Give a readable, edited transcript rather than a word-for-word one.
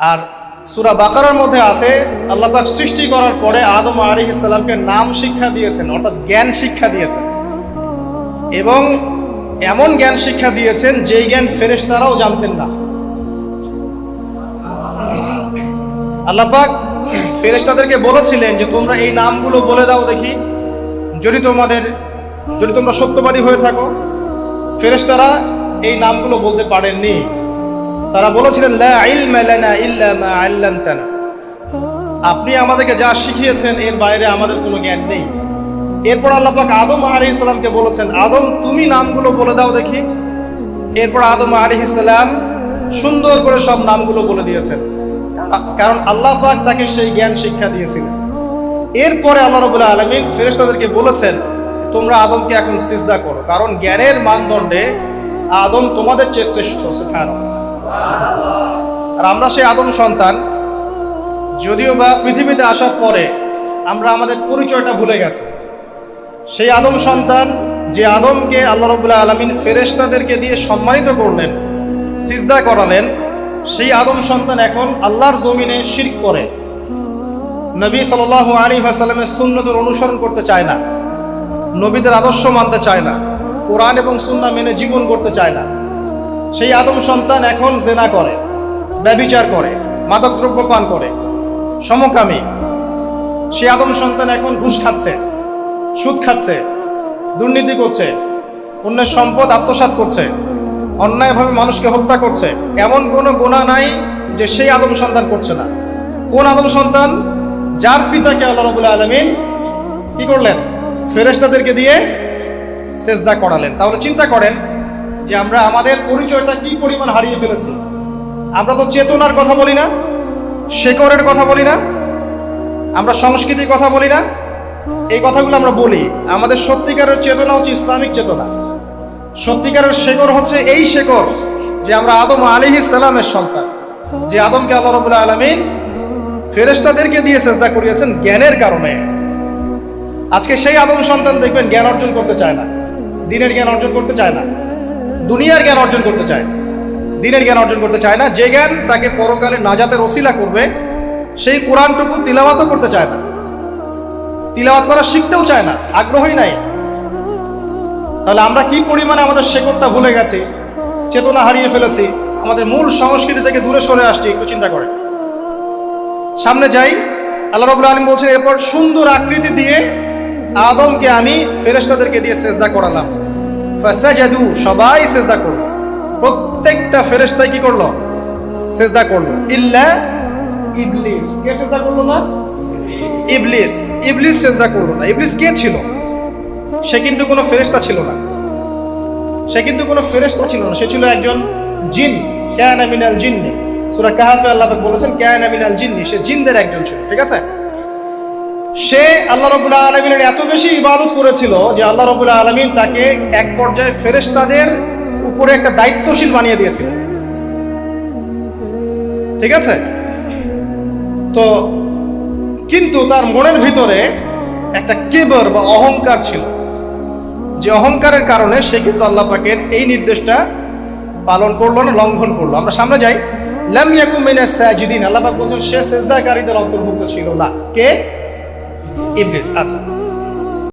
আর সূরা বাকারার মধ্যে আছে আল্লাহ পাক সৃষ্টি করার পরে আদম আলাইহিস সালামকে নাম শিক্ষা দিয়েছেন, অর্থাৎ জ্ঞান শিক্ষা দিয়েছেন, এবং এমন জ্ঞান শিক্ষা দিয়েছেন যেই জ্ঞান ফেরেশতারাও জানতেন না। আল্লাহ পাক ফেরেশতাদেরকে বলেছিলেন যে তোমরা এই নামগুলো বলে দাও দেখি, যদি তোমরা সত্যবাদী হয়ে থাকো। ফেরেশতারা এই নামগুলো বলতে পারেননি। তারা বলেছিলেন লা ইলমা লানা ইল্লা মা আল্লামতানা, আপনি আমাদেরকে যা শিখিয়েছেন এর বাইরে আমাদের কোনো জ্ঞান নেই। এরপর আল্লাহ পাক আদম আলাইহিস সালামকে বলেছেন আদম তুমি নামগুলো বলে দাও দেখি। এরপর আদম আলাইহিস সালাম সুন্দর করে সব নামগুলো বলে দিয়েছেন, কারণ আল্লাহ পাক তাকে সেই জ্ঞান শিক্ষা দিয়েছিলেন। এরপরে আল্লাহ রাব্বুল আলামিন ফেরেশতাদেরকে বলেছেন তোমরা আদমকে এখন সিজদা করো, কারণ জ্ঞানের মানদণ্ডে আদম তোমাদের চেয়ে শ্রেষ্ঠ। সুবহানাল্লাহ। আর আমরা সেই আদম সন্তান, যদিও বা পৃথিবীতে আসার পরে আমরা আমাদের পরিচয়টা ভুলে গেছি। সেই আদম সন্তান যে আদমকে আল্লাহ রাব্বুল আলামিন ফেরেশতাদেরকে দিয়ে সম্মানিত করলেন, সিজদা করালেন, সেই আদম সন্তান এখন আল্লাহর জমিনে শিরক করে, নবী সাল্লাল্লাহু আলাইহি ওয়াসাল্লামের সুন্নতের অনুসরণ করতে চায় না, নবীদের আদর্শ মানতে চায় না, কোরআন এবং সুন্নাহ মেনে জীবন করতে চায় না। সেই আদম সন্তান এখন জেনা করে, ব্যভিচার করে, মাদকদ্রব্য পান করে, সমকামী। সেই আদম সন্তান এখন ঘুষ খাচ্ছে, সুদ খাচ্ছে, দুর্নীতি করছে, অন্যের সম্পদ আত্মসাৎ করছে, অন্যায়ভাবে মানুষকে হত্যা করছে। এমন কোনো গুনাহ নাই যে সেই আদম সন্তান করছে না। কোন আদম সন্তান? যার পিতাকে আল্লাহ রাব্বুল আলামিন কি করলেন? ফেরেশতাদেরকে দিয়ে সেজদা করালেন। তাহলে চিন্তা করেন যে আমরা আমাদের পরিচয়টা কি পরিমাণ হারিয়ে ফেলেছি। আমরা তো চেতনার কথা বলি না, শেকড়ের কথা বলি না, আমরা সংস্কৃতির কথা বলি না। এই কথাগুলো আমরা বলি। আমাদের সত্যিকারের চেতনা হচ্ছে ইসলামিক চেতনা। সত্যিকারের শেকড় হচ্ছে এই শেকড় যে আমরা আদম আলাইহিস সালামের সন্তান, যে আদমকে আল্লাহ রাব্বুল আলামিন ফেরেশতাদেরকে দিয়ে সেজদা করিয়েছেন জ্ঞানের কারণে। আজকে সেই আদম সন্তান দেখবেন জ্ঞান অর্জন করতে চায় না, দ্বীনের জ্ঞান অর্জন করতে চায় না, দুনিয়ার জ্ঞান অর্জন করতে চায়, দ্বীনের জ্ঞান অর্জন করতে চায় না। যে জ্ঞান তাকে পরকালে নাজাতের ওসিলা করবে, সেই কোরআনটুকু তিলাওয়াতও করতে চায় না, তিলাওয়াত করা শিখতেও চায় না, আগ্রহই নাই। তাহলে আমরা কি পরিমাণে আমাদের শেকড়টা ভুলে গেছি, চেতনা হারিয়ে ফেলেছি, আমাদের মূল সংস্কৃতি থেকে দূরে সরে আসছি। একটু চিন্তা করেন। সামনে যাই, আল্লাহ রাব্বুল আলামিন বলছেন এরপর সুন্দর আকৃতি দিয়ে আদমকে আমি ফেরেশতাদেরকে দিয়ে সেজদা করালাম। ফাসাজাদু, সবাই সেজদা করলো, প্রত্যেকটা ফেরেশতাই কি করলো? সেজদা করলো। ইল্লা ইবলিস, কে সেজদা করলো না? ইবলিস। ইবলিস সেজদা করলো না। ইবলিস কে ছিল? সে কিন্তু কোনো ফেরেশতা ছিল না। সে ছিল একজন জিন। কানা মিনাল জিন্নি, সূরা কাহফে আল্লাহ পাক বলেছেন কানা মিনাল জিন্নি, সে জিনদের একজন ছিল। ঠিক আছে? সে আল্লাহ রাব্বুল আলামিনের এত বেশি ইবাদত করেছিল যে আল্লাহ রাব্বুল আলামিন তাকে এক পর্যায়ে ফেরেশতাদের উপরে একটা দায়িত্বশীল বানিয়ে দিয়েছিলেন। ঠিক আছে? তো কিন্তু তার মনের ভিতরে একটা কিবর বা অহংকার ছিল, যে অহংকারের কারণে সে কিন্তু আল্লাহ পাকের এই নির্দেশটা পালন করলো না, লঙ্ঘন করলো। আমরা সামনে যাই। লাম ইয়াকুম মিনাস সাজিদিন, আল্লাহ পাক বলছেন সে সিজদাকারীদের অন্তর্ভুক্ত ছিল না। কে? ইবলিস। আচ্ছা,